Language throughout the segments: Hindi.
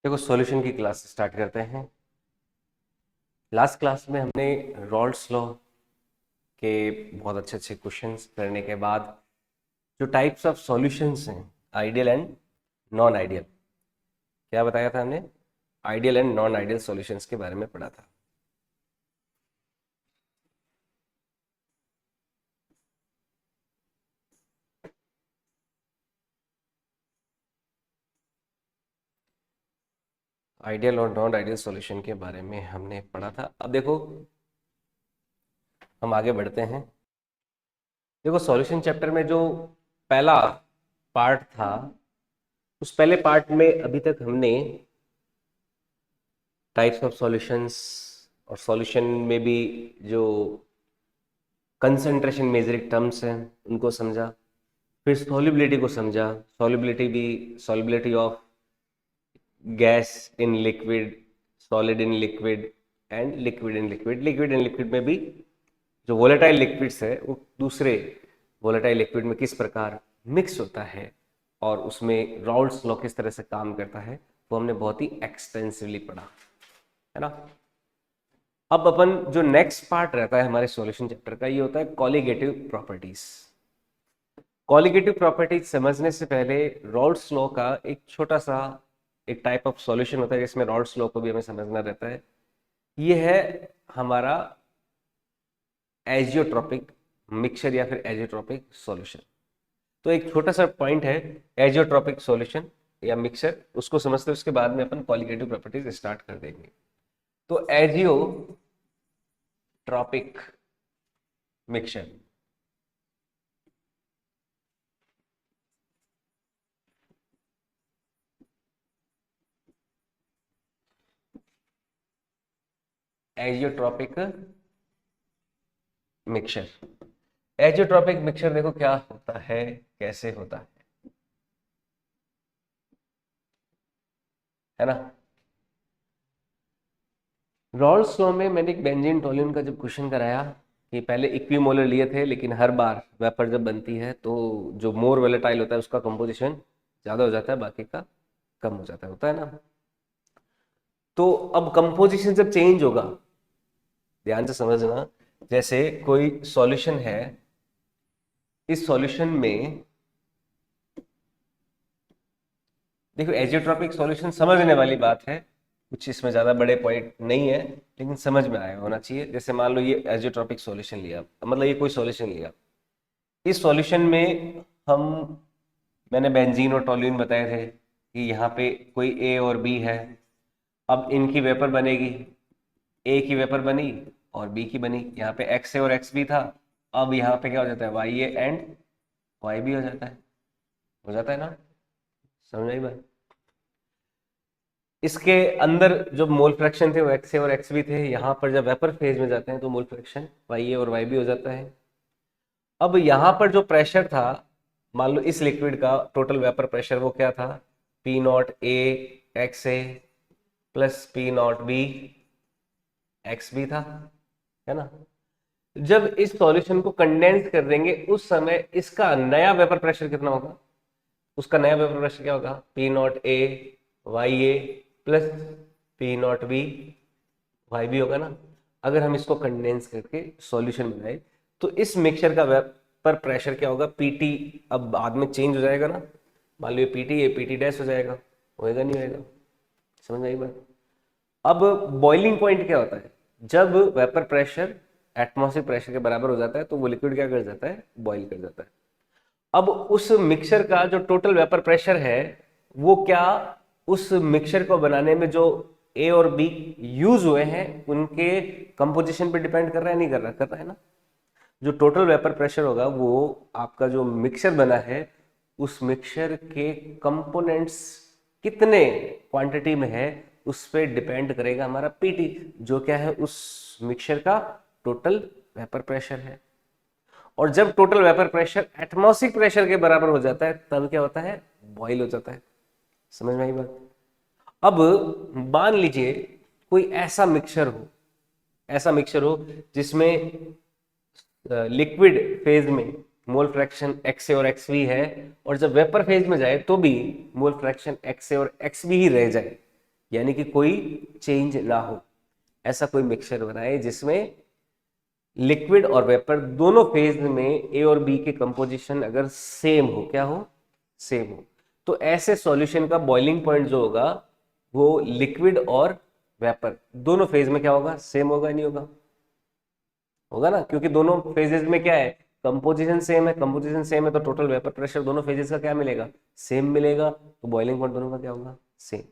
देखो सॉल्यूशन की क्लास स्टार्ट करते हैं। लास्ट क्लास में हमने रॉल्स लॉ के बहुत अच्छे अच्छे क्वेश्चंस करने के बाद जो टाइप्स ऑफ सॉल्यूशंस हैं, आइडियल एंड नॉन आइडियल, क्या बताया था हमने? Ideal and non ideal solutions के बारे में पढ़ा था। आइडियल और नॉन आइडियल सॉल्यूशन के बारे में हमने पढ़ा था। अब देखो हम आगे बढ़ते हैं। देखो सॉल्यूशन चैप्टर में जो पहला पार्ट था, उस पहले पार्ट में अभी तक हमने टाइप्स ऑफ सॉल्यूशंस और सॉल्यूशन में भी जो कंसंट्रेशन मेजरिंग टर्म्स हैं उनको समझा, फिर सॉल्युबिलिटी को समझा। सॉल्युबिलिटी भी solubility of gas in liquid, solid in liquid and liquid in liquid. Liquid in liquid में भी जो वोलेटाइल लिक्विड्स है वो दूसरे वोलेटाइल लिक्विड में किस प्रकार मिक्स होता है और उसमें राउल्ट्स लॉ किस तरह से काम करता है, वो हमने बहुत ही एक्सटेंसिवली पढ़ा है ना। अब अपन जो नेक्स्ट पार्ट रहता है हमारे सॉल्यूशन चैप्टर का, ये होता है कॉलिगेटिव प्रॉपर्टीज। कॉलिगेटिव प्रॉपर्टीज समझने से पहले रॉल्स लॉ का एक छोटा सा एक टाइप ऑफ सॉल्यूशन होता है जिसमें रॉल्स लॉ को भी हमें समझना रहता है। ये है हमारा एजियोट्रॉपिक मिक्सचर या फिर एजियोट्रॉपिक सॉल्यूशन। तो एक छोटा सा पॉइंट है एजियोट्रॉपिक सॉल्यूशन या मिक्सचर, उसको समझते हैं, उसके बाद में अपन कॉलिगेटिव प्रॉपर्टीज स्टार्ट कर देंगे। तो azeotropic mixture, azeotropic mixture, azeotropic mixture देखो क्या होता है, कैसे होता है ना। रॉल्स लॉ में मैंने एक बेंजीन टोल्यून का जब क्वेश्चन कराया कि पहले इक्विमोलर लिए थे, लेकिन हर बार वेपर जब बनती है तो जो मोर वोलेटाइल होता है उसका कंपोजिशन ज्यादा हो जाता है, बाकी का कम हो जाता है, होता है ना। तो अब कंपोजिशन जब चेंज होगा, ध्यान से समझना, जैसे कोई सॉल्यूशन है, इस सॉल्यूशन में देखो एजियोट्रॉपिक सॉल्यूशन समझने वाली बात है, कुछ इसमें ज्यादा बड़े पॉइंट नहीं है, लेकिन समझ में आया होना चाहिए। जैसे मान लो ये एजियोट्रॉपिक सॉल्यूशन लिया, मतलब ये कोई सॉल्यूशन लिया, इस सॉल्यूशन में हम, मैंने बेंजीन और टोल्यूइन बताए थे कि यहाँ पे कोई ए और बी है। अब इनकी वेपर बनेगी, ए की वेपर बनी और बी की बनी। यहाँ पे एक्स ए और एक्स बी था, अब यहाँ पे क्या हो जाता है, Y A and Y B हो जाता है, हो जाता है ना। समझ आई बात? इसके अंदर जो मोल फ्रैक्शन थे वो एक्स ए और एक्स बी थे, यहाँ पर जब वेपर फेज में जाते हैं तो मोल फ्रैक्शन वाई ए और वाई बी हो जाता है। अब यहाँ पर जो प्रेशर था, मान लो इस लिक्विड का टोटल वेपर प्रेशर वो क्या था, P not A X A plus P not B X B था, है ना। जब इस सॉल्यूशन को कंडेंस कर देंगे उस समय इसका नया वेपर प्रेशर कितना होगा, उसका नया वेपर प्रेशर क्या होगा, P not A Y A plus P not B Y B होगा ना। अगर हम इसको कंडेंस करके सॉल्यूशन बनाए तो इस मिक्सचर का वेपर प्रेशर क्या होगा, पीटी। अब बाद में चेंज हो जाएगा ना, मान लो पीटी ए पीटी डैश हो जाएगा, होएगा नहीं होएगा? समझ में आई बात? अब बॉइलिंग पॉइंट क्या होता है, जब वेपर प्रेशर एटमॉस्फेरिक प्रेशर के बराबर हो जाता है तो वो लिक्विड क्या कर जाता है, बॉइल कर जाता है। अब उस मिक्सचर का जो टोटल वेपर प्रेशर है वो क्या, उस मिक्सचर को बनाने में जो ए और बी यूज हुए हैं उनके कंपोजिशन पे डिपेंड कर रहा है, नहीं कर रहा? कर रहा है ना। जो टोटल वेपर प्रेशर होगा वो आपका जो मिक्सचर बना है उस मिक्सचर के कंपोनेंट्स कितने क्वांटिटी में है उस पर डिपेंड करेगा हमारा पीटी, जो क्या है उस मिक्सचर का टोटल वेपर प्रेशर है। और जब total vapour pressure atmospheric pressure के बराबर हो जाता है तब क्या होता है, बॉयल हो जाता है। समझ में आई बात? अब मान लीजिए कोई ऐसा मिक्सचर हो जिसमें लिक्विड फेज में मोल फ्रैक्शन एक्स ए और एक्स बी है, और जब वेपर फेज में जाए तो भी मोल फ्रैक्शन एक्स ए और एक्स बी ही रह जाए, यानी कि कोई चेंज ना हो, ऐसा कोई मिक्सचर बनाए जिसमें लिक्विड और वेपर दोनों फेज में ए और बी के कंपोजिशन अगर सेम हो, क्या हो, सेम हो। तो ऐसे सॉल्यूशन का बॉइलिंग पॉइंट जो होगा वो लिक्विड और वेपर दोनों फेज में क्या होगा, सेम होगा, नहीं होगा, होगा ना, क्योंकि दोनों फेजेस में क्या है, कंपोजिशन सेम है, कंपोजिशन सेम है तो टोटल वेपर प्रेशर दोनों फेजेस का क्या मिलेगा, सेम मिलेगा, तो बॉइलिंग पॉइंट दोनों का क्या होगा, सेम।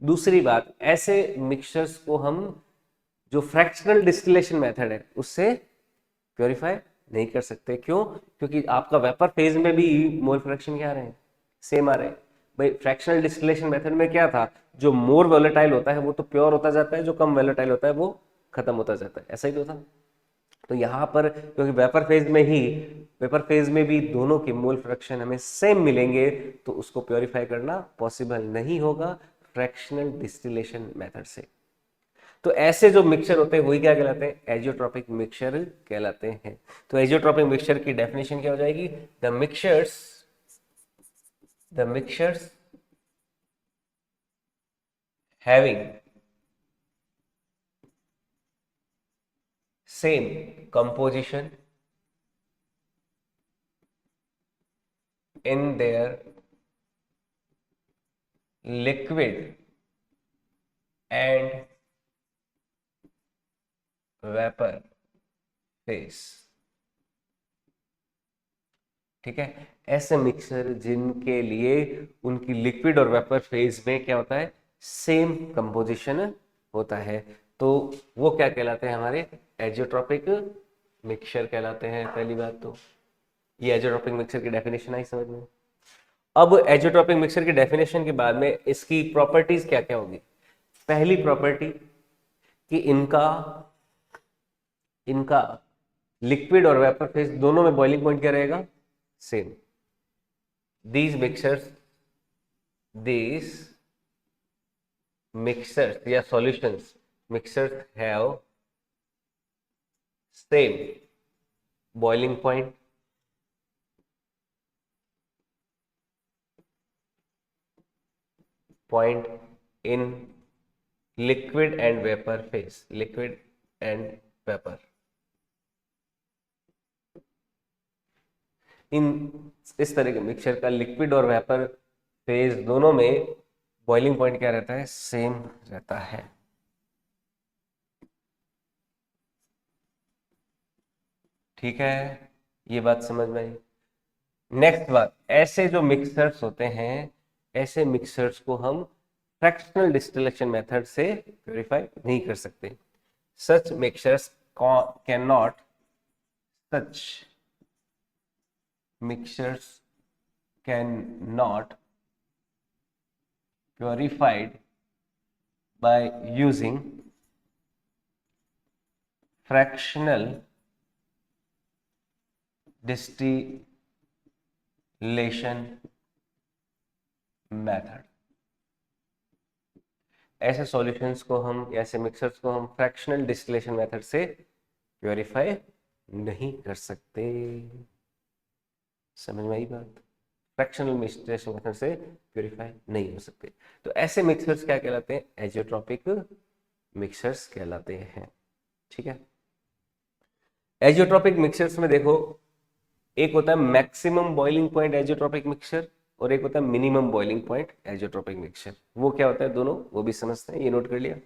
दूसरी बात, ऐसे मिक्सचर्स को हम जो फ्रैक्शनल डिस्टिलेशन मेथड है उससे प्योरीफाई नहीं कर सकते। क्यों? क्योंकि आपका वेपर फेज में भी मोल फ्रैक्शन क्या आ रहे हैं, सेम आ रहे हैं। भाई फ्रैक्शनल डिस्टिलेशन मेथड में क्या था, जो मोर वोलेटाइल होता है वो तो प्योर होता जाता है, जो कम वोलेटाइल होता है वो खत्म होता जाता है, ऐसा ही तो था। तो यहाँ पर क्योंकि वेपर फेज में भी दोनों के मोल फ्रैक्शन हमें सेम मिलेंगे, तो उसको प्योरीफाई करना पॉसिबल नहीं होगा फ्रैक्शनल डिस्टिलेशन मेथड से। तो ऐसे जो मिक्सचर होते हैं वही क्या कहलाते हैं, एजियोट्रॉपिक मिक्सचर कहलाते हैं। तो एजियोट्रॉपिक मिक्सचर की डेफिनेशन क्या हो जाएगी, the mixtures having same composition in their liquid and vapor phase। ठीक है, ऐसे मिक्सर जिनके लिए उनकी लिक्विड और वेपर फेज में क्या होता है, सेम कंपोजिशन होता है, तो वो क्या कहलाते हैं, हमारे एजियोट्रॉपिक मिक्सचर कहलाते हैं। पहली बात तो ये एजियोट्रॉपिक मिक्सचर की डेफिनेशन आई समझ में। अब एजियोट्रॉपिक मिक्सचर की डेफिनेशन के बाद में इसकी प्रॉपर्टीज क्या क्या होगी। पहली प्रॉपर्टी कि इनका इनका लिक्विड और वेपर फेज दोनों में बॉइलिंग पॉइंट क्या रहेगा, सेम। दीज मिक्सर्स या solutions mixtures have same boiling point in liquid and vapour phase, liquid and vapour. इन इस तरह के मिक्सचर का लिक्विड और वेपर फेज दोनों में बॉइलिंग पॉइंट क्या रहता है, सेम रहता है। ठीक है, ये बात समझ में आई। नेक्स्ट बात, ऐसे जो मिक्सर्स होते हैं, ऐसे मिक्सर्स को हम फ्रैक्शनल डिस्टिलेशन मेथड से प्योरीफाई नहीं कर सकते। Such mixtures cannot such mixtures cannot purified by using fractional distillation method। ऐसे सॉल्यूशंस को हम, ऐसे मिक्सर्स को हम फ्रैक्शनल डिस्टिलेशन मेथड से प्योरीफाई नहीं कर सकते। समझ में आई बात, फ्रैक्शनल डिस्टिलेशन मेथड से प्योरीफाई नहीं हो सकते। तो ऐसे मिक्सर्स क्या कहलाते हैं, एजियोट्रॉपिक मिक्सर्स कहलाते हैं। ठीक है, एजियोट्रॉपिक मिक्सचर्स में देखो, एक होता है maximum boiling point azeotropic mixture और एक होता है minimum boiling point azeotropic mixture. वो क्या होता है दोनों, वो भी समझते हैं, ये नोट कर लिया।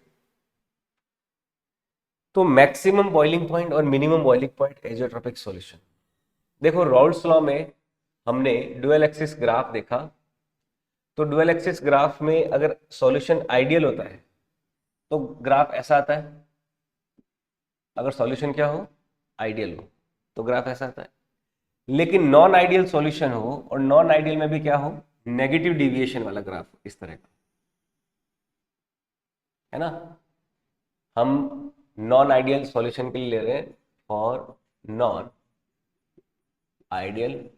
तो मैक्सिमम बॉइलिंग पॉइंट और minimum boiling point azeotropic solution, देखो रॉल्स लॉ में हमने डुअल एक्सिस ग्राफ देखा। तो डुअल एक्सिस ग्राफ में अगर सॉल्यूशन आइडियल होता है तो ग्राफ ऐसा आता है, अगर सॉल्यूशन क्या हो, आइडियल हो, तो ग्राफ ऐसा आता है। लेकिन नॉन आइडियल सॉल्यूशन हो और नॉन आइडियल में भी क्या हो, नेगेटिव डिविएशन वाला ग्राफ इस तरह का, है ना। हम नॉन आइडियल सॉल्यूशन के लिए ले रहे हैं और नॉन आइडियल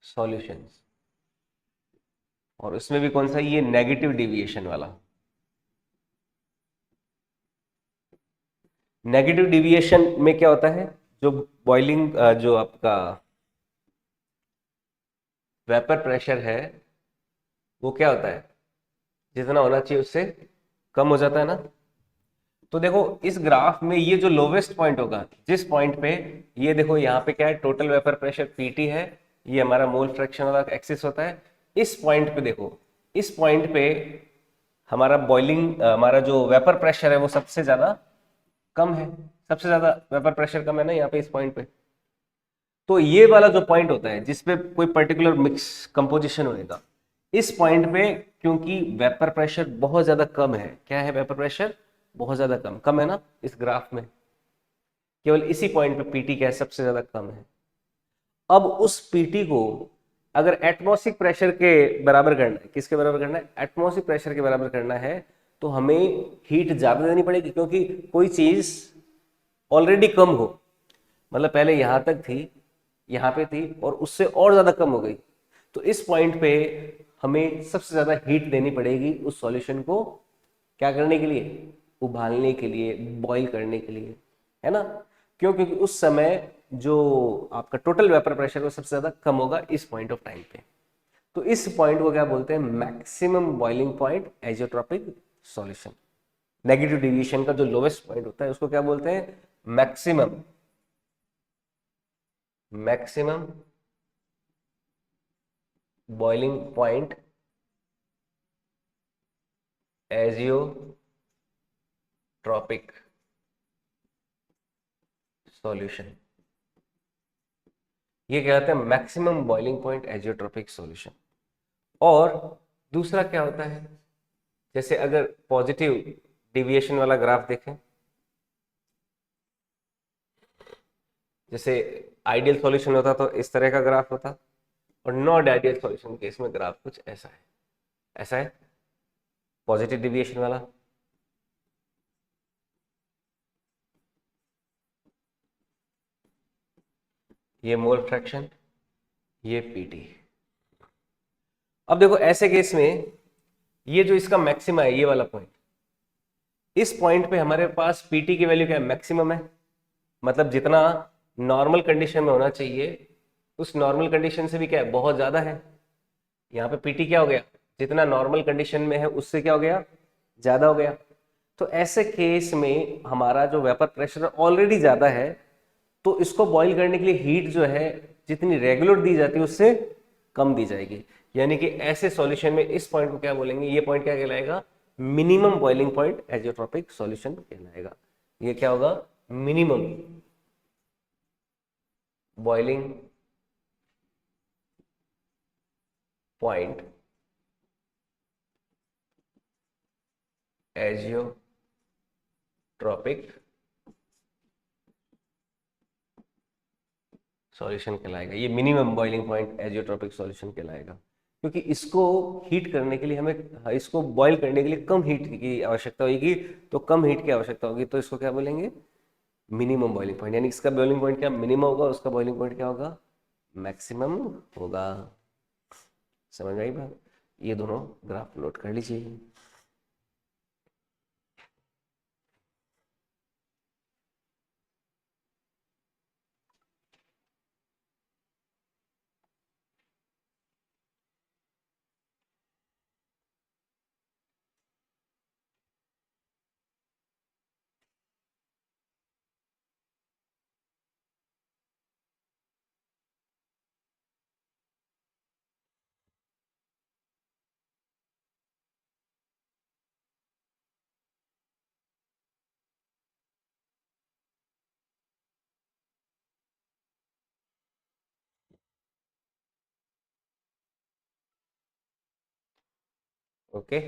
सॉल्यूशंस, और उसमें भी कौन सा, ये नेगेटिव डिविएशन वाला। नेगेटिव डिविएशन में क्या होता है, जो बॉइलिंग, जो आपका वेपर प्रेशर है वो क्या होता है, जितना होना चाहिए उससे कम हो जाता है ना। तो देखो इस ग्राफ में ये जो लोवेस्ट पॉइंट होगा, जिस पॉइंट पे, ये देखो यहाँ पे क्या है, टोटल वेपर प्रेशर पीटी है, ये हमारा मोल फ्रैक्शन वाला एक्सिस होता है। इस पॉइंट पे देखो, इस पॉइंट पे हमारा बॉइलिंग, हमारा जो वेपर प्रेशर है वो सबसे ज्यादा कम है, सबसे ज्यादा वेपर प्रेशर कम है ना यहाँ पे इस पॉइंट पे। तो ये वाला जो पॉइंट होता है जिसपे कोई पर्टिकुलर मिक्स कंपोजिशन होएगा, इस पॉइंट पे क्योंकि वेपर प्रेशर बहुत ज्यादा कम है, क्या है, वेपर प्रेशर बहुत ज्यादा कम कम है ना इस ग्राफ में, केवल इसी पॉइंट पे पीटी क्या है, सबसे ज्यादा कम है। अब उस पीटी को अगर एटमॉस्फेरिक प्रेशर के बराबर करना है, किसके बराबर करना है, एटमॉस्फेरिक प्रेशर के बराबर करना है, तो हमें हीट ज्यादा देनी पड़ेगी, क्योंकि कोई चीज ऑलरेडी कम हो, मतलब पहले यहां तक थी, यहां पे थी, और उससे और ज्यादा कम हो गई, तो इस पॉइंट पे हमें सबसे ज्यादा हीट देनी पड़ेगी उस सॉल्यूशन को क्या करने के लिए, उबालने के लिए, बॉईल करने के लिए, है ना। क्यों, क्योंकि उस समय जो आपका टोटल वेपर प्रेशर वो सबसे ज्यादा कम होगा इस पॉइंट ऑफ टाइम पे। तो इस पॉइंट को क्या बोलते हैं, maximum boiling point azeotropic solution. Negative deviation का जो लोवेस्ट पॉइंट होता है उसको क्या बोलते हैं, maximum, maximum boiling point azeotropic solution, ये क्या होता है, maximum boiling point azeotropic solution. और दूसरा क्या होता है, जैसे अगर पॉजिटिव डिविएशन वाला ग्राफ देखें, जैसे आइडियल सॉल्यूशन होता तो इस तरह का ग्राफ होता, और नॉट आइडियल सॉल्यूशन केस में ग्राफ कुछ ऐसा है, ऐसा है पॉजिटिव डिविएशन वाला। ये मोल फ्रैक्शन, ये पीटी। अब देखो ऐसे केस में ये जो इसका मैक्सिमा है, ये वाला पॉइंट, इस पॉइंट पे हमारे पास पीटी की वैल्यू क्या है, मैक्सिमम है, मतलब जितना नॉर्मल कंडीशन में होना चाहिए उस नॉर्मल कंडीशन से भी क्या है, बहुत ज्यादा है। यहाँ पे पीटी क्या हो गया, जितना नॉर्मल कंडीशन में है उससे क्या हो गया, ज्यादा हो गया। तो ऐसे केस में हमारा जो वेपर प्रेशर ऑलरेडी ज्यादा है, तो इसको बॉईल करने के लिए हीट जो है जितनी रेगुलर दी जाती है उससे कम दी जाएगी। यानी कि ऐसे सॉल्यूशन में इस पॉइंट को क्या बोलेंगे, ये पॉइंट क्या कहलाएगा, minimum boiling point azeotropic solution कहलाएगा। ये क्या होगा, minimum boiling point azeotropic solution कहलाएगा, ये minimum boiling point azeotropic solution कहलाएगा। क्योंकि इसको हीट करने के लिए हमें, इसको बॉईल करने के लिए कम हीट की आवश्यकता होगी, तो कम हीट की आवश्यकता होगी, तो इसको क्या बोलेंगे, मिनिमम बॉइलिंग पॉइंट। यानी इसका बॉइलिंग पॉइंट क्या मिनिमम होगा, उसका बॉइलिंग पॉइंट क्या होगा, मैक्सिमम होगा। समझ में आई बात, ये दोनों ग्राफ नोट कर लीजिए। ओके,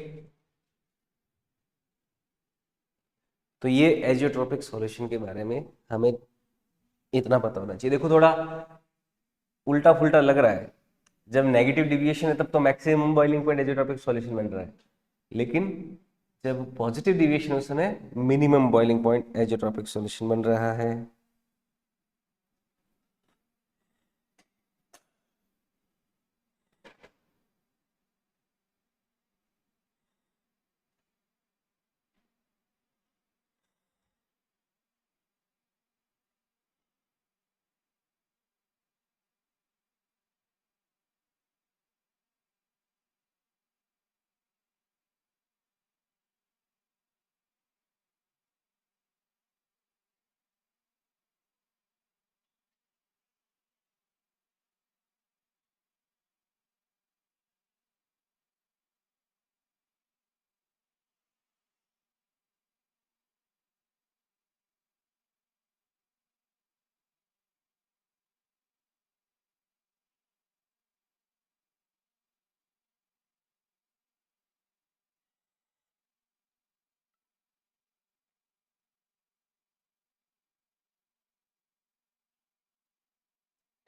तो ये एजियोट्रॉपिक सॉल्यूशन के बारे में हमें इतना पता होना चाहिए। देखो थोड़ा उल्टा फुल्टा लग रहा है, जब नेगेटिव डिविएशन है तब तो maximum boiling point azeotropic solution बन रहा है, लेकिन जब पॉजिटिव डिविएशन है उस समय minimum boiling point azeotropic solution बन रहा है।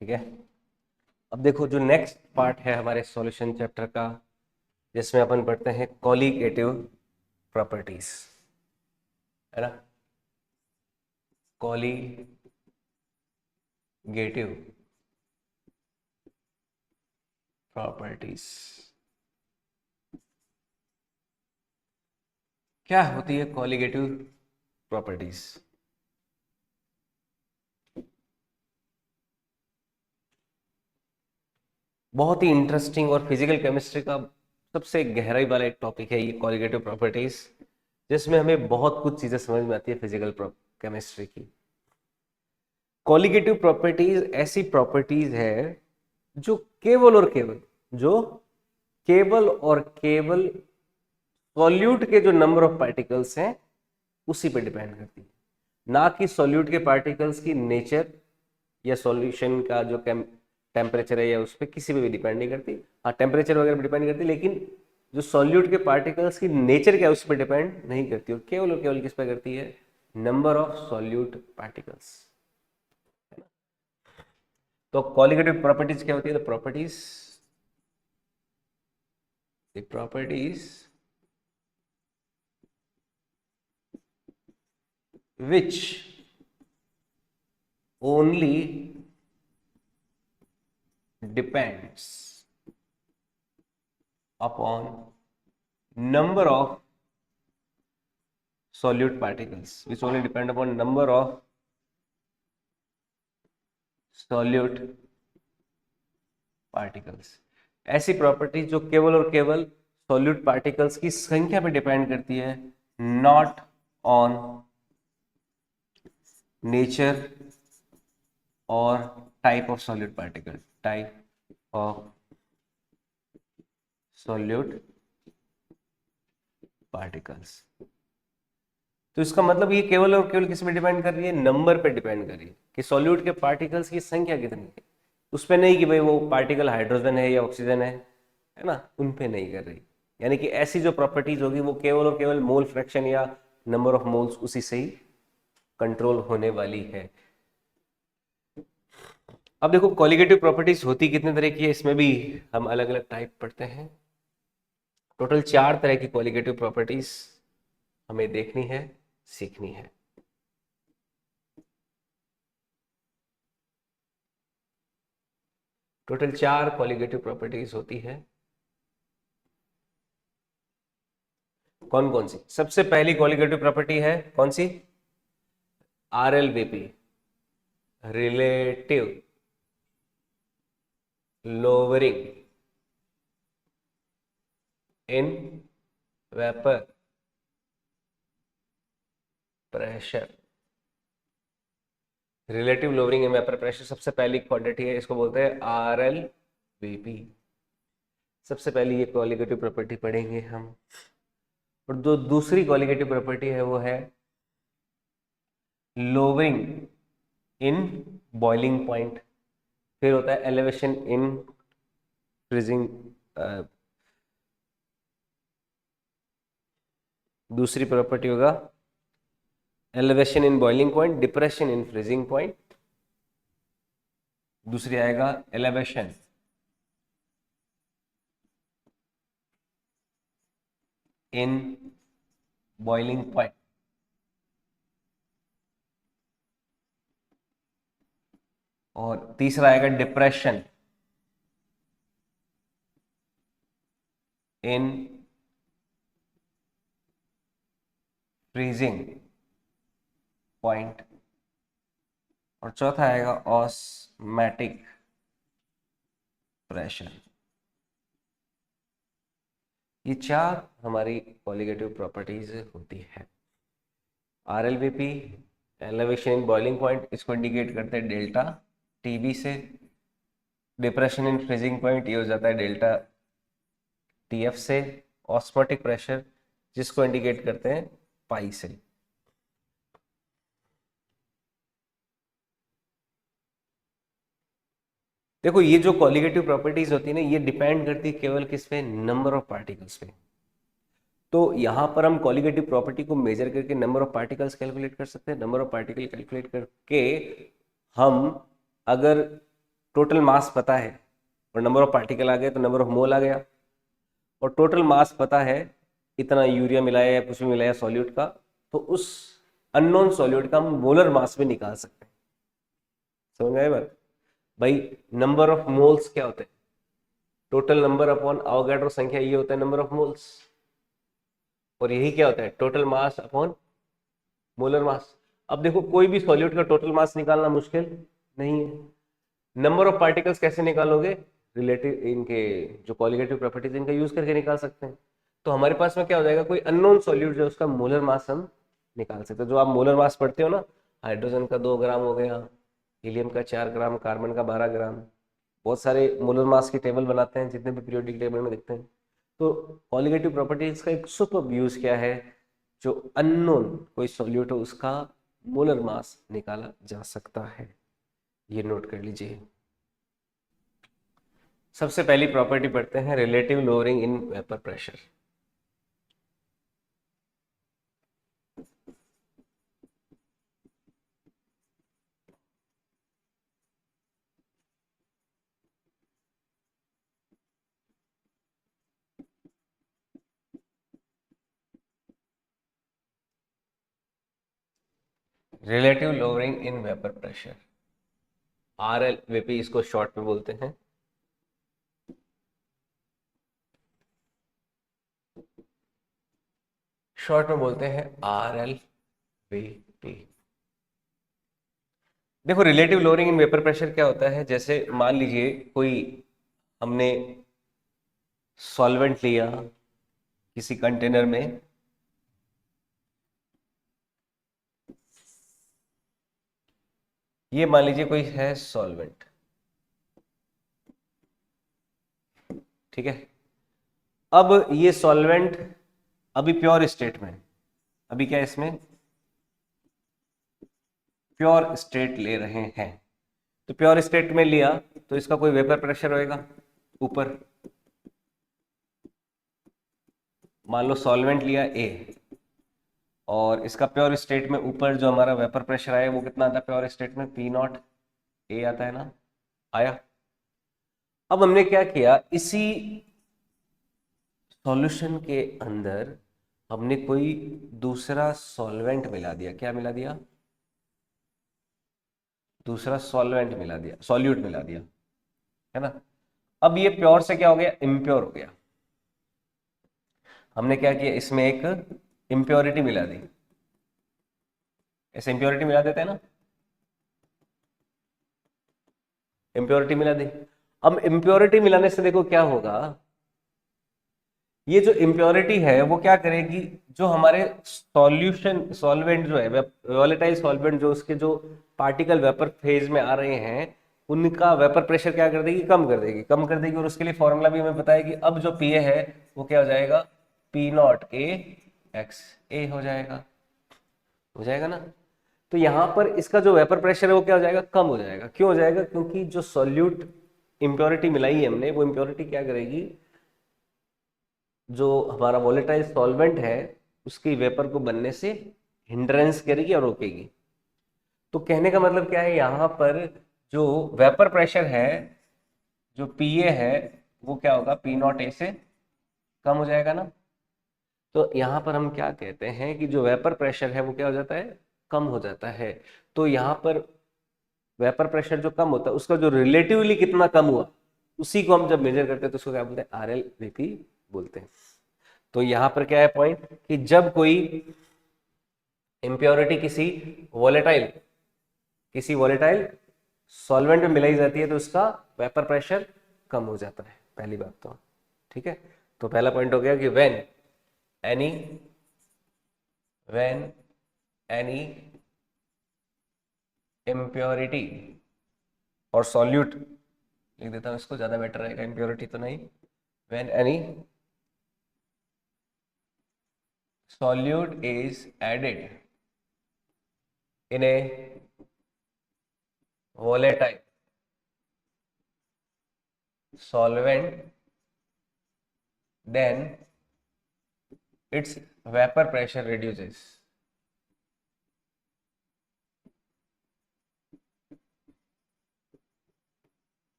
ठीक है। अब देखो जो नेक्स्ट पार्ट है हमारे सॉल्यूशन चैप्टर का, जिसमें अपन पढ़ते हैं कॉलीगेटिव प्रॉपर्टीज, है ना। कॉलीगेटिव प्रॉपर्टीज क्या होती है? कॉलीगेटिव प्रॉपर्टीज बहुत ही इंटरेस्टिंग और फिजिकल केमिस्ट्री का सबसे गहराई वाला एक टॉपिक है ये कॉलीगेटिव प्रॉपर्टीज, जिसमें हमें बहुत कुछ चीजें समझ में आती है फिजिकल केमिस्ट्री की। कॉलीगेटिव प्रॉपर्टीज ऐसी प्रॉपर्टीज है जो केवल और केवल जो केवल और केवल सॉल्यूट के जो नंबर ऑफ पार्टिकल्स हैं उसी पे डिपेंड करती है, ना कि सॉल्यूट के पार्टिकल्स की नेचर या सॉल्यूशन का जो टेम्परेचर है या उस पर किसी पे भी डिपेंड नहीं करती। हाँ, टेम्परेचर वगैरह पे डिपेंड करती, लेकिन जो सॉल्यूट के पार्टिकल्स की नेचर क्या है उस पर डिपेंड नहीं करती, और केवल किस पे करती है? Number of solute particles. तो कॉलीगेटिव प्रॉपर्टीज क्या होती है? The properties which only depends upon number of solute particles, which only depend upon number of solute particles। ऐसी प्रॉपर्टी जो केवल और केवल सॉल्यूट पार्टिकल्स की संख्या पे डिपेंड करती है, नॉट ऑन नेचर और type of solute particle, type of solute particles. तो इसका मतलब ये केवल और केवल किस पे डिपेंड कर रही है? नंबर पे डिपेंड कर रही है कि सॉल्यूट के पार्टिकल्स की संख्या कितनी है, उस पे नहीं कि भाई वो पार्टिकल हाइड्रोजन है या ऑक्सीजन है ना, उन पे नहीं कर रही। यानी कि ऐसी जो प्रॉपर्टीज होगी वो केवल और केवल मोल फ्रैक्शन या नंबर ऑफ मोल्स उसी से ही कंट्रोल होने वाली है। अब देखो कॉलीगेटिव प्रॉपर्टीज होती कितने तरह की है, इसमें भी हम अलग अलग टाइप पढ़ते हैं। टोटल 4 तरह की कॉलीगेटिव प्रॉपर्टीज हमें देखनी है, सीखनी है। टोटल 4 कॉलीगेटिव प्रॉपर्टीज होती है। कौन कौन सी? सबसे पहली कॉलीगेटिव प्रॉपर्टी है कौन सी? RLVP, relative lowering in vapour pressure. Relative lowering in vapour pressure सबसे पहली क्वांटिटी है, इसको बोलते हैं RLVP। सबसे पहली ये कॉलीगेटिव प्रॉपर्टी पढ़ेंगे हम। और जो दूसरी कॉलीगेटिव प्रॉपर्टी है वो है लोअरिंग इन बॉइलिंग पॉइंट। फिर होता है एलिवेशन इन फ्रीजिंग, दूसरी प्रॉपर्टी होगा elevation in boiling point, depression in freezing point. दूसरी आएगा एलिवेशन इन बॉइलिंग पॉइंट। और तीसरा आएगा डिप्रेशन इन फ्रीजिंग पॉइंट। और चौथा आएगा ऑस्मैटिक प्रेशर। ये 4 हमारी कॉलीगेटिव प्रॉपर्टीज होती है। RLVP, elevation in boiling point, इसको इंडिकेट करते हैं डेल्टा TB से। डिप्रेशन इन फ्रीजिंग पॉइंट ये हो जाता है डेल्टा TF से। ऑस्मोटिक प्रेशर जिसको इंडिकेट करते हैं पाई से। देखो ये जो कॉलीगेटिव प्रॉपर्टीज होती है ना, ये डिपेंड करती है केवल किस पे? नंबर ऑफ पार्टिकल्स पे। तो यहां पर हम कॉलीगेटिव प्रॉपर्टी को मेजर करके नंबर ऑफ पार्टिकल्स कैलकुलेट कर सकते हैं। नंबर ऑफ पार्टिकल कैलकुलेट करके हम अगर टोटल मास पता है और नंबर ऑफ पार्टिकल आ गए तो नंबर ऑफ मोल आ गया, और टोटल मास पता है इतना यूरिया मिलाया या कुछ भी मिलाया सॉल्यूट का, तो उस अननोन सॉल्यूट का हम मोलर मास भी निकाल सकते हैं। समझ में आई बात? भाई नंबर ऑफ मोल्स क्या होते हैं? टोटल नंबर अपॉन अवोगाड्रो संख्या, ये होता है नंबर ऑफ मोल्स। और यही क्या होता है? Total mass upon molar mass. अब देखो कोई भी सॉल्यूट का टोटल मास निकालना मुश्किल नहीं है। नंबर ऑफ पार्टिकल्स कैसे निकालोगे? रिलेटिव इनके जो कॉलिगेटिव प्रॉपर्टीज इनका यूज करके निकाल सकते हैं। तो हमारे पास में क्या हो जाएगा? कोई अननोन सॉल्यूट जो उसका मोलर मास हम निकाल सकते हैं। जो आप मोलर मास पढ़ते हो ना, हाइड्रोजन का 2 ग्राम हो गया, हीलियम का 4 ग्राम, कार्बन का 12 ग्राम, बहुत सारे मोलर मास की टेबल बनाते हैं जितने भी पीरियोडिक टेबल में दिखते हैं। तो कॉलिगेटिव प्रॉपर्टीज का एक सुपर यूज क्या है? जो अननोन कोई सॉल्यूट हो उसका मोलर मास निकाला जा सकता है। ये नोट कर लीजिए। सबसे पहली प्रॉपर्टी पढ़ते हैं, relative lowering in vapour pressure. Relative lowering in vapour pressure, RLVP इसको शॉर्ट में बोलते हैं। शॉर्ट में बोलते हैं RLVP। देखो relative lowering in vapour pressure क्या होता है? जैसे मान लीजिए कोई हमने सॉल्वेंट लिया किसी कंटेनर में, ये मान लीजिए कोई है सॉल्वेंट, ठीक है। अब ये सॉल्वेंट अभी प्योर स्टेट में, अभी क्या इसमें प्योर स्टेट ले रहे हैं। तो प्योर स्टेट में लिया तो इसका कोई वेपर प्रेशर होएगा ऊपर। मान लो सॉल्वेंट लिया ए, और इसका प्योर स्टेट में ऊपर जो हमारा वेपर प्रेशर आया वो कितना आता है प्योर स्टेट में? P0 A आता है ना, आया। अब हमने क्या किया, इसी सॉल्यूशन के अंदर हमने कोई दूसरा सॉल्वेंट मिला दिया। क्या मिला दिया? दूसरा सॉल्वेंट मिला दिया, सॉल्यूट मिला दिया, है ना। अब ये प्योर से क्या हो गया? इम्प्योर हो गया। हमने क्या किया, इसमें एक इम्प्योरिटी मिला दी। ऐसे इम्प्योरिटी मिला देते हैं ना, इम्प्योरिटी मिला दी। अब इम्प्योरिटी मिलाने से देखो क्या होगा, ये जो इम्प्योरिटी है वो क्या करेगी, जो हमारे सॉल्यूशन सॉल्वेंट जो है वोलेटाइल सॉल्वेंट, जो उसके जो पार्टिकल वेपर फेज में आ रहे हैं उनका वेपर प्रेशर क्या कर देगी? कम कर देगी, कम कर देगी। और उसके लिए फॉर्मूला भी हमें पता है कि अब जो पीए है वो क्या हो जाएगा? P0A हो जाएगा, हो जाएगा ना। तो यहां पर इसका जो वेपर प्रेशर है वो क्या हो जाएगा? कम हो जाएगा। क्यों हो जाएगा? क्योंकि जो सॉल्यूट इम्प्योरिटी मिलाई है हमने, वो इम्प्योरिटी क्या करेगी, जो हमारा वोलेटाइल सॉल्वेंट है उसकी वेपर को बनने से हिंड्रेंस करेगी और रोकेगी। तो कहने का मतलब क्या है, यहां पर जो वेपर प्रेशर है, जो पीए है, वो क्या होगा? P0A से कम हो जाएगा ना। तो यहां पर हम क्या कहते हैं कि जो वेपर प्रेशर है वो क्या हो जाता है? कम हो जाता है। तो यहां पर वेपर प्रेशर जो कम होता है उसका जो रिलेटिवली कितना कम हुआ, उसी को हम जब मेजर करते हैं तो उसको क्या बोलते हैं? RLVP बोलते हैं। तो यहां पर क्या है पॉइंट, कि जब कोई इम्प्योरिटी किसी वोलेटाइल सॉल्वेंट में मिलाई जाती है तो उसका वेपर प्रेशर कम हो जाता है। पहली बात तो ठीक है। तो पहला पॉइंट हो गया कि एनी व्हेन एनी इम्प्योरिटी और सॉल्यूट, लिख देता हूं इसको, ज्यादा बेटर रहेगा, इम्प्योरिटी तो नहीं। When any solute is added in a volatile solvent, then its vapor pressure reduces.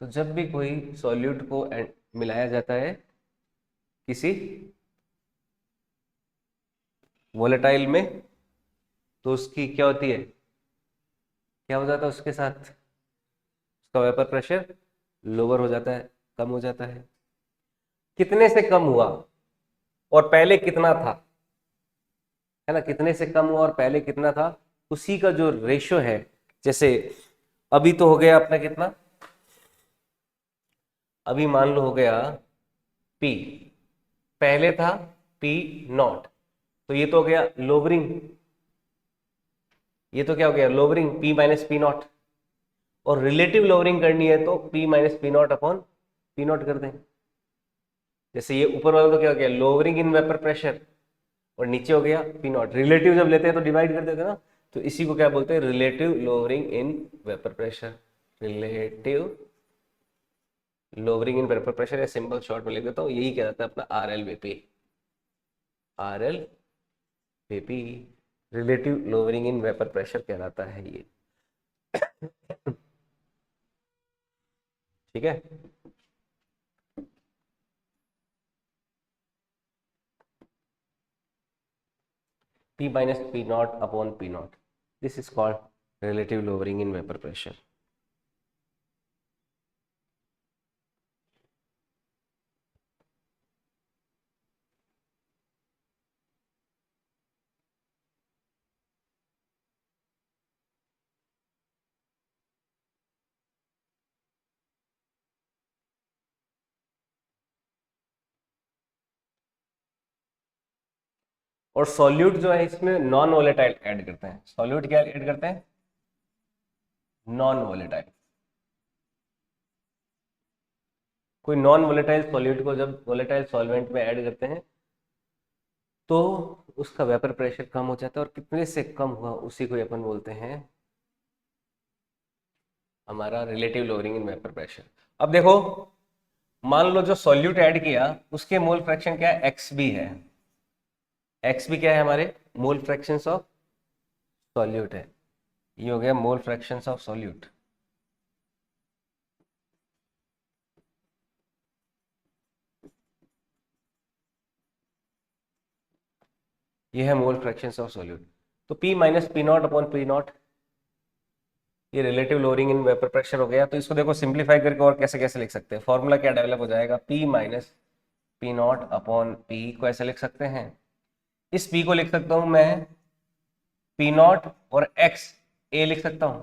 तो जब भी कोई सॉल्यूट को मिलाया जाता है किसी वोलेटाइल में, तो उसकी क्या होती है, क्या हो जाता है उसके साथ, उसका वेपर प्रेशर लोअर हो जाता है, कम हो जाता है। कितने से कम हुआ और पहले कितना था, है ना, कितने से कम हुआ और पहले कितना था, उसी का जो रेशो है। जैसे अभी तो हो गया अपना कितना, अभी मान लो हो गया P, पहले था P0, तो ये तो हो गया लोवरिंग, ये तो क्या हो गया लोवरिंग, P-P0। और रिलेटिव लोवरिंग करनी है तो P-P0 अपॉन P0 कर दें। जैसे ये ऊपर वाला तो क्या हो गया लोवरिंग इन वेपर प्रेशर, और नीचे हो गया P0। रिलेटिव जब लेते हैं तो डिवाइड कर देते हैं ना, तो इसी को क्या बोलते हैं, relative lowering in vapour pressure. Relative lowering in vapour pressure, या सिंपल शॉर्ट में लिख देता हूँ, यही क्या जाता है अपना RLVP। RLVP relative lowering in vapour pressure कहलाता है ये। ठीक है। P-P0 upon P0, this is called relative lowering in vapor pressure। और सॉल्यूट जो है इसमें नॉन वोलेटाइल ऐड करते हैं। सॉल्यूट क्या ऐड करते हैं, नॉन वोलेटाइल। कोई नॉन वोलेटाइल सॉल्यूट को जब वोलेटाइल सॉल्वेंट में ऐड करते हैं तो उसका वेपर प्रेशर कम हो जाता है, और कितने से कम हुआ उसी को अपन बोलते हैं हमारा relative lowering in vapour pressure. अब देखो, मान लो जो सॉल्यूट ऐड किया उसके मोल फ्रैक्शन क्या है, XB है। XB क्या है हमारे मोल फ्रैक्शंस ऑफ सॉल्यूट है, ये हो गया मोल फ्रैक्शंस ऑफ सॉल्यूट। ये है मोल फ्रैक्शंस ऑफ सॉल्यूट। तो P-P0 अपॉन P0, ये relative lowering in vapour pressure हो गया। तो इसको देखो सिंप्लीफाई करके और कैसे कैसे लिख सकते हैं, फॉर्मूला क्या डेवलप हो जाएगा, P-P0 अपॉन P को ऐसे लिख सकते हैं। इस P को लिख सकता हूं मैं P0 और XA लिख सकता हूं।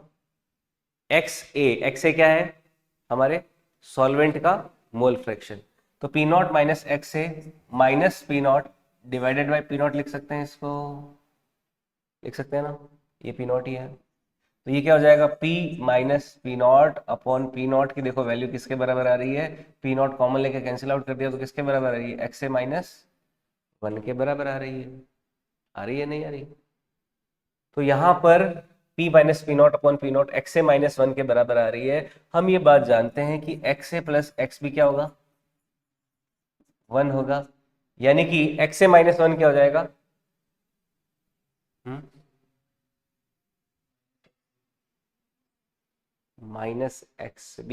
XA क्या है हमारे सॉल्वेंट का मोल फ्रैक्शन। तो P0 minus XA minus P0 divided by P0 लिख सकते हैं, इसको लिख सकते हैं ना, ये P0 ही है। तो ये क्या हो जाएगा, P-P0 अपॉन P0 की देखो वैल्यू किसके बराबर आ रही है, P0 कॉमन लेके कैंसिल आउट कर दिया तो किसके बराबर आ रही है, XA-1 के बराबर आ रही है। आ रही है नहीं आ रही। तो यहां पर P-P0 अपॉन P0 XA-1 के बराबर आ रही है। हम ये बात जानते हैं कि XA प्लस XB क्या होगा, 1 होगा। यानी कि XA-1 क्या हो जाएगा, -XB।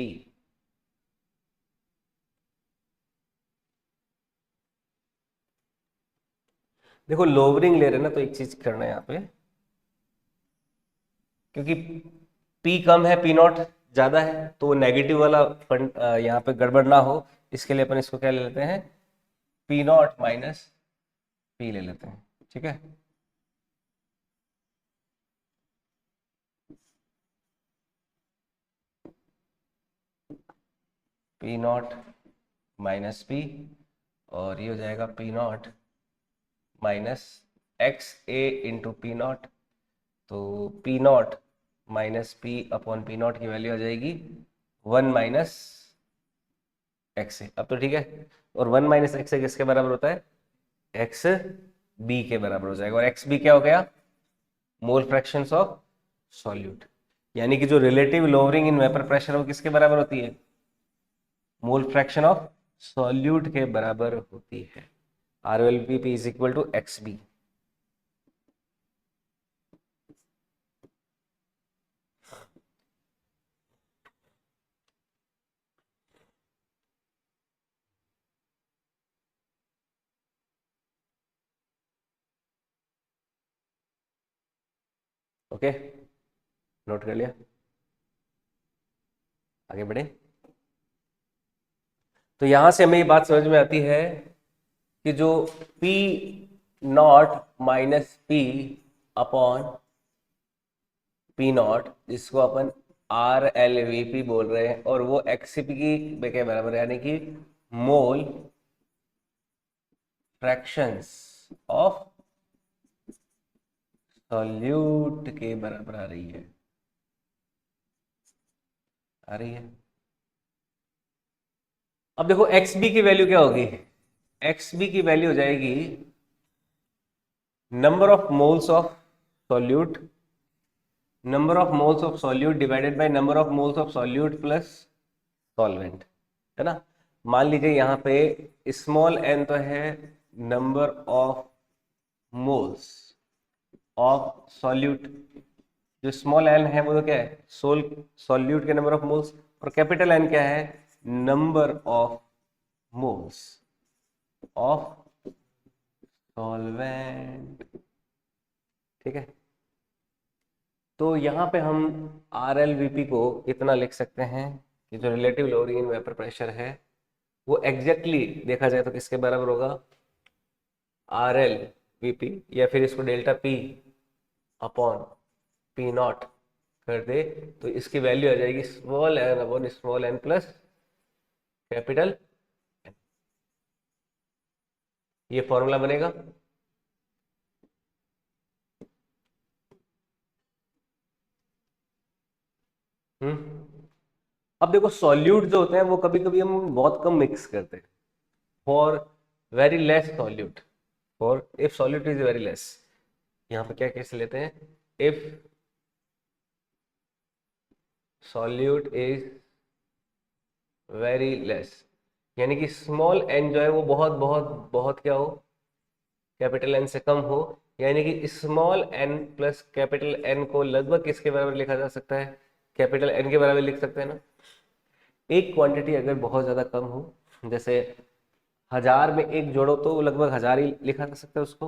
देखो लोवरिंग ले रहे ना, तो एक चीज करना है यहाँ पे, क्योंकि P कम है P0 ज्यादा है, तो नेगेटिव वाला फंड यहाँ पे गड़बड़ ना हो, इसके लिए अपन इसको क्या ले लेते हैं, P0 माइनस P ले लेते हैं। ठीक है। P0 माइनस P, और ये हो जाएगा P0 minus XA into P0। तो P0 minus P upon P0 की वैल्यू आ जाएगी 1 माइनस XA। अब तो ठीक है। और 1 माइनस XA किसके बराबर होता है, XB के बराबर हो जाएगा। और XB क्या हो गया, मोल फ्रैक्शंस ऑफ सॉल्यूट। यानी कि जो relative lowering in vapour pressure वो किसके बराबर होती है, मोल फ्रैक्शन ऑफ सॉल्यूट के बराबर होती है। RLVP is equal to XB। Okay, note कर लिया, आगे बढ़े। तो यहां से हमें ये बात समझ में आती है कि जो P not minus P upon P not, जिसको अपन RLVP बोल रहे हैं, और वो XCP की के बराबर है, यानी कि मोल फ्रैक्शंस ऑफ सॉल्यूट के बराबर आ रही है, आ रही है। अब देखो XB की वैल्यू क्या होगी, XB की वैल्यू हो जाएगी number of moles of solute, number of moles of solute divided by number of moles of solute plus solvent, है ना। मान लीजिए यहाँ पे स्मॉल n तो है number of moles of solute, जो स्मॉल n है वो तो क्या है, सॉल्यूट के नंबर ऑफ मोल्स, और कैपिटल N क्या है, number of moles of solvent, ठीक है। तो यहाँ पे हम RLVP को इतना लिख सकते हैं कि जो relative lower in vapour pressure है वो एग्जैक्टली देखा जाए तो किसके बराबर होगा, RLVP, या फिर इसको delta P upon P not कर दे तो इसकी वैल्यू आ जाएगी small n upon small n plus capital N। ये फॉर्मूला बनेगा। अब देखो सॉल्यूट जो होते हैं वो कभी कभी हम बहुत कम मिक्स करते हैं, for very less solute, for if solute is very less, यहाँ पे क्या केस लेते हैं, if solute is very less, यानी कि स्मॉल n जो है वो बहुत बहुत बहुत क्या हो, कैपिटल N से कम हो, यानी कि small n plus capital N को लगभग किसके बराबर लिखा जा सकता है, कैपिटल N के बराबर लिख सकते हैं ना। एक क्वांटिटी अगर बहुत ज़्यादा कम हो, जैसे 1000 में एक जोड़ो तो लगभग 1000 ही लिखा जा सकता है उसको,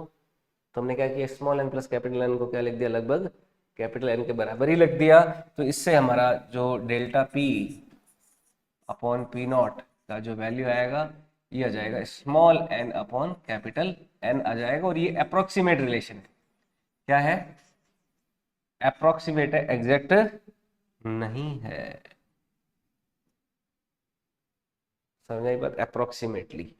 तो हमने क्या किया, small n plus capital N को क्या लिख दिया, लगभग कैपिटल N के बराबर ही लिख दिया। तो इससे हमारा जो delta P upon P not का जो वैल्यू आएगा ये आ जाएगा small n upon capital N आ जाएगा, और ये अप्रोक्सीमेट रिलेशन है, क्या है, अप्रोक्सीमेट है, एग्जैक्ट नहीं है, समझ आई बात, अप्रोक्सीमेटली।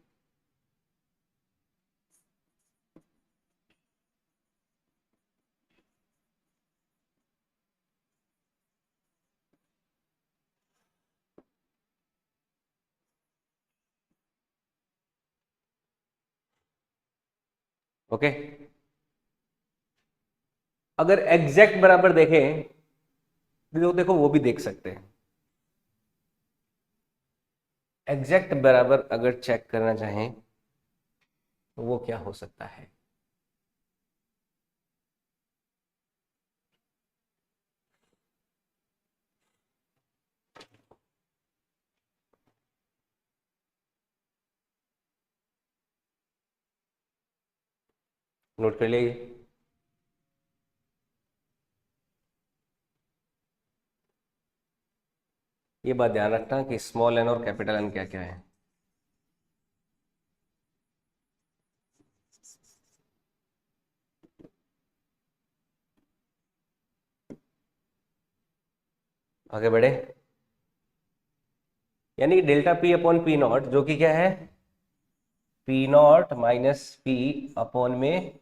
ओके, अगर एग्जैक्ट बराबर देखें तो देखो वो भी देख सकते हैं, एग्जैक्ट बराबर अगर चेक करना चाहें तो वो क्या हो सकता है, नोट कर लीजिए। ये बात ध्यान रखना कि स्मॉल n और कैपिटल N क्या क्या है। आगे बढ़े, यानी कि delta P upon P not जो कि क्या है, P not minus P upon में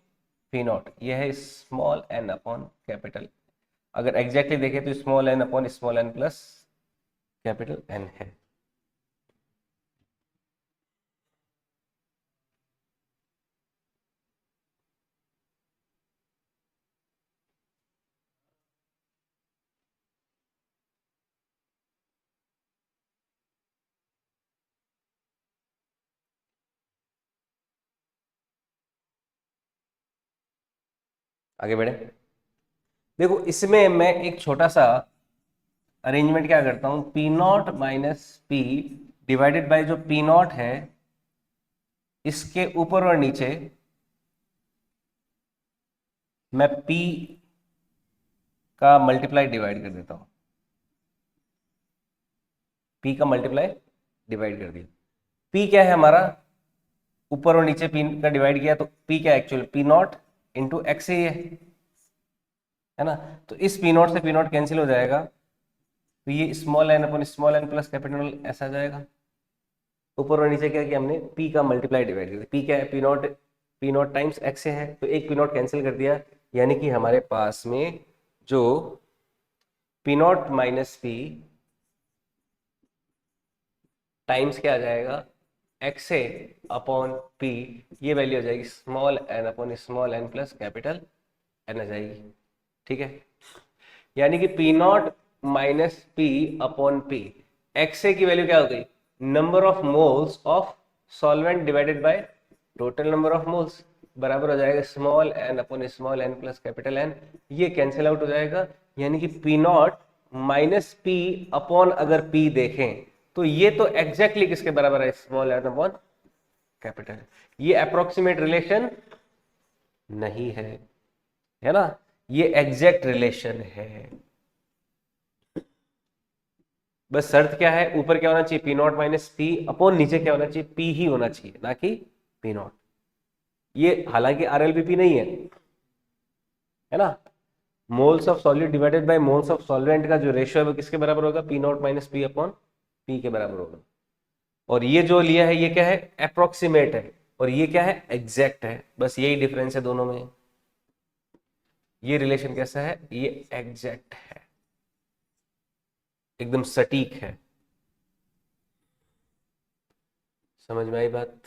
P नॉट, ये है स्मॉल n अपॉन कैपिटल, अगर एग्जैक्टली देखें तो small n upon small n plus capital N है। आगे बढ़े, देखो इसमें मैं एक छोटा सा अरेंजमेंट क्या करता हूं, P not minus P divided by जो P नॉट है इसके ऊपर और नीचे मैं P का मल्टीप्लाई डिवाइड कर देता हूँ, पी का मल्टीप्लाई डिवाइड कर दिया। पी क्या है हमारा, ऊपर और नीचे पी का डिवाइड किया तो पी क्या है actually, P not into x है ना। तो इस पी नॉट से पी नॉट कैंसिल हो जाएगा, तो ये स्मॉल एन अपन स्मॉल एन प्लस कैपिटल ऐसा आ जाएगा। ऊपर और नीचे क्या किया हमने, पी का मल्टीप्लाई डिवाइड कर दिया। पी क्या है, पी नॉट टाइम्स एक्स है, तो एक पी नॉट कैंसिल कर दिया, यानी कि हमारे पास में जो P naught minus P times क्या आ जाएगा, एक्स ए अपॉन पी, ये वैल्यू आ जाएगी small N upon small n plus capital N आ जाएगी। ठीक है, यानी कि P naught minus P upon P, X A की वैल्यू क्या हो गई, number of moles of solvent divided by total number of moles, बराबर हो जाएगा small N upon small n plus capital N. ये कैंसिल आउट हो जाएगा, यानी कि P naught minus P upon अगर पी देखें तो ये तो एग्जैक्टली किसके बराबर है, स्मॉल एन अपॉन कैपिटल। ये अप्रोक्सीमेट रिलेशन नहीं है ना, ये एग्जैक्ट रिलेशन है। बस शर्त क्या है, ऊपर क्या होना चाहिए, P naught minus P upon नीचे क्या होना चाहिए, पी ही होना चाहिए, ना कि पी नॉट। ये हालांकि आरएलबीपी नहीं है ना। Moles of solute divided by moles of solvent का जो रेशियो है वो किसके बराबर होगा, P naught minus P upon P के बराबर होगा। और ये जो लिया है ये क्या है, अप्रोक्सीमेट है, और ये क्या है, एग्जैक्ट है। बस यही डिफरेंस है दोनों में। ये रिलेशन कैसा है, ये एग्जैक्ट है, एकदम सटीक है। समझ में आई बात,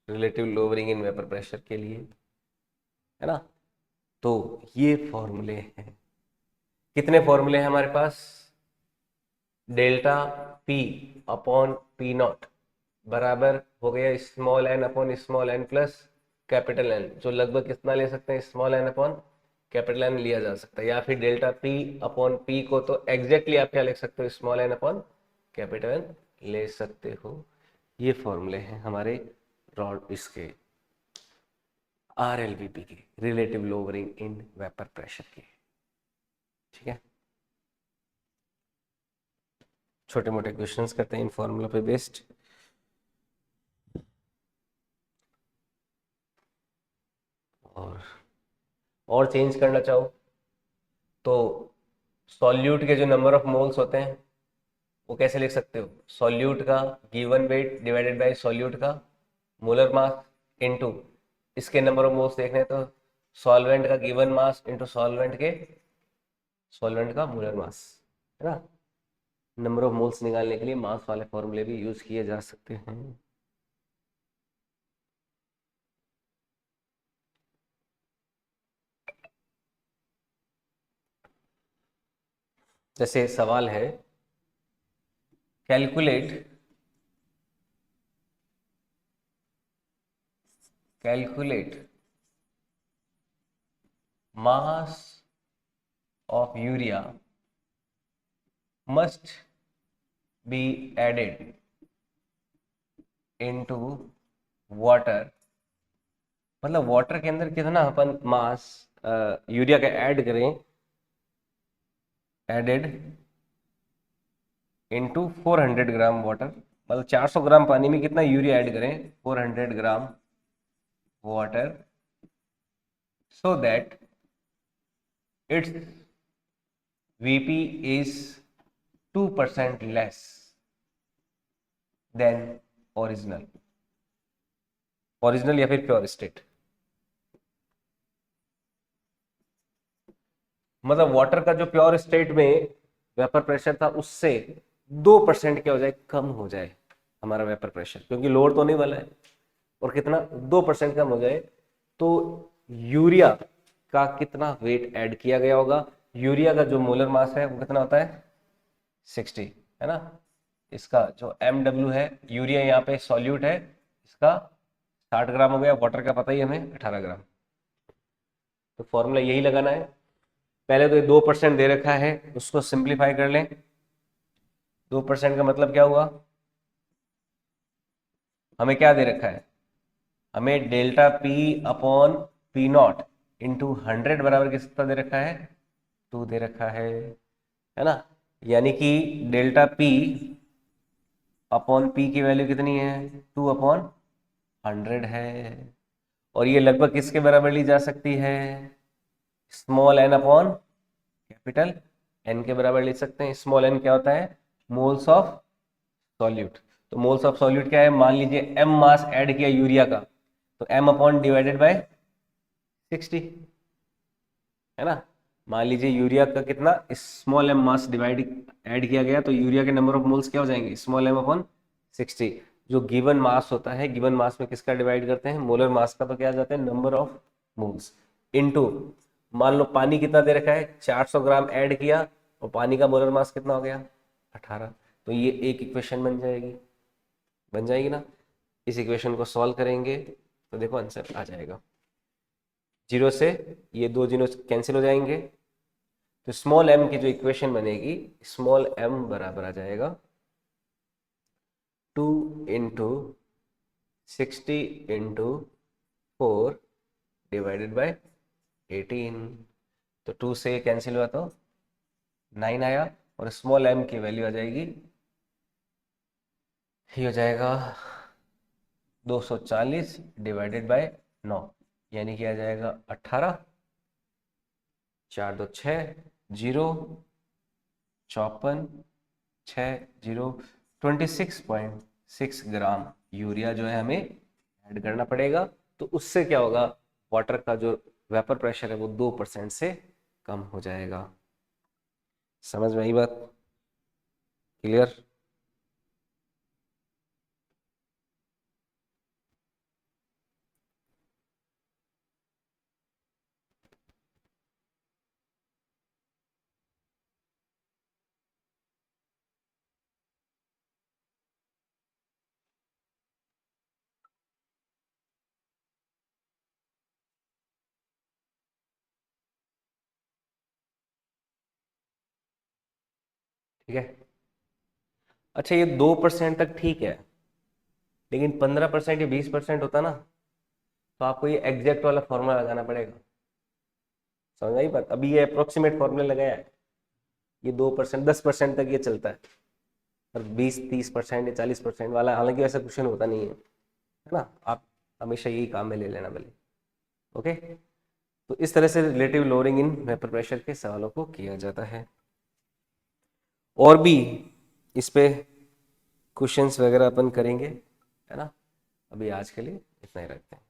relative lowering in vapour pressure के लिए, है ना। तो ये फॉर्मूले हैं, कितने फॉर्मूले हैं हमारे पास, delta P upon P naught बराबर हो गया small N upon small n plus capital N, जो लगभग कितना ले सकते हैं, small N upon capital N लिया जा सकता है, या फिर डेल्टा पी अपॉन पी को तो एग्जैक्टली आप क्या लिख सकते हो, small N upon capital N ले सकते हो। ये फॉर्मूले हैं हमारे रॉड इसके आरएलवीपी के, relative lowering in vapour pressure के। ठीक है, छोटे मोटे क्वेश्चंस करते हैं इन फॉर्मूला पे बेस्ड। और चेंज करना चाहो तो सॉल्यूट के जो नंबर ऑफ मोल्स होते हैं वो कैसे लिख सकते हो, सॉल्यूट का given weight divided by solute का मोलर मास इनटू इसके नंबर ऑफ मोल्स देखने हैं तो सॉल्वेंट का गिवन मास इनटू सॉल्वेंट का मोलर मास, है ना। नंबर ऑफ मोल्स निकालने के लिए मास वाले फॉर्मूले भी यूज किए जा सकते हैं। जैसे सवाल है, calculate mass of urea must be added into water, मतलब वाटर के अंदर कितना अपन मास यूरिया का ऐड करें, एडेड इनटू 400 ग्राम वाटर, मतलब 400 ग्राम पानी में कितना यूरिया ऐड करें, 400 gram water, so that it's VP is 2% less than original या फिर प्योर स्टेट। मतलब वाटर का जो प्योर स्टेट में वेपर प्रेशर था उससे 2% क्या हो जाए, कम हो जाए हमारा वेपर प्रेशर, क्योंकि लोड तो नहीं वाला है, और कितना 2% कम हो जाए तो यूरिया का कितना वेट ऐड किया गया होगा। यूरिया का जो मोलर मास है वो कितना होता है, 60, है ना। इसका जो MW है, यूरिया यहाँ पे सॉल्यूट है, इसका 60 ग्राम हो गया, वाटर का पता ही हमें 18 ग्राम। तो फॉर्मूला यही लगाना है। पहले तो ये 2% दे रखा है, उसको सिंप्लीफाई कर लें। 2% का मतलब क्या हुआ, हमें क्या दे रखा है, हमें delta P upon P not into 100 बराबर कितना दे रखा है, 2 दे रखा है ना। यानी कि डेल्टा पी अपॉन पी की वैल्यू कितनी है, 2/100 है। और ये लगभग किसके बराबर ली जा सकती है, small N upon capital N के बराबर लिख सकते हैं। स्मॉल एन क्या होता है, मोल्स ऑफ सॉल्यूट। तो मोल्स ऑफ सॉल्यूट क्या है, मान लीजिए एम मास ऐड किया यूरिया का, तो एम अपॉन डिवाइडेड बाय 60, है ना। मान लीजिए यूरिया का कितना, small M mass divided किया गया, तो यूरिया के नंबर ऑफ मोल्स क्या हो जाएंगे, स्मॉल एम अपॉन 60। जो गिवन मास होता है, गिवन मास में किसका डिवाइड करते हैं, मोलर मास का, तो क्या आ जाता है नंबर ऑफ मोल्स इनटू, मान लो पानी कितना दे रखा है, 400 ग्राम ऐड किया और पानी का मोलर मास कितना हो गया, 18। तो ये एक इक्वेशन बन जाएगी ना। इस इक्वेशन को सॉल्व करेंगे तो देखो आंसर आ जाएगा। जीरो से ये दो जीरो कैंसिल हो जाएंगे, तो स्मॉल एम की जो इक्वेशन बनेगी, स्मॉल एम बराबर आ जाएगा 2 इंटू 60 इंटू 4 डिवाइडेड बाय 18। तो 2 से कैंसिल हुआ तो 9 आया, और स्मॉल एम की वैल्यू आ जाएगी, ये हो जाएगा 240 डिवाइडेड बाय 9, यानी कि आ जाएगा 18, 4 2 6 जीरो, 54 6 जीरो, 26.6 ग्राम यूरिया जो है हमें ऐड करना पड़ेगा। तो उससे क्या होगा, वाटर का जो वेपर प्रेशर है वो 2% से कम हो जाएगा। समझ में आई बात, क्लियर। ठीक है। अच्छा ये 2% तक ठीक है, लेकिन 15% या 20% होता ना, तो आपको ये एग्जैक्ट वाला फॉर्मूला लगाना पड़ेगा। समझ आई बात, अभी ये अप्रोक्सीमेट फॉर्मूला लगाया है, ये 2% 10% तक ये चलता है, और 20 30% या 40% वाला हालांकि ऐसा क्वेश्चन होता नहीं है ना। आप हमेशा यही काम में ले लेना भले। ओके, तो इस तरह से relative lowering in vapour pressure के सवालों को किया जाता है। और भी इस पे क्वेश्चंस वगैरह अपन करेंगे, है ना। अभी आज के लिए इतना ही रखते हैं।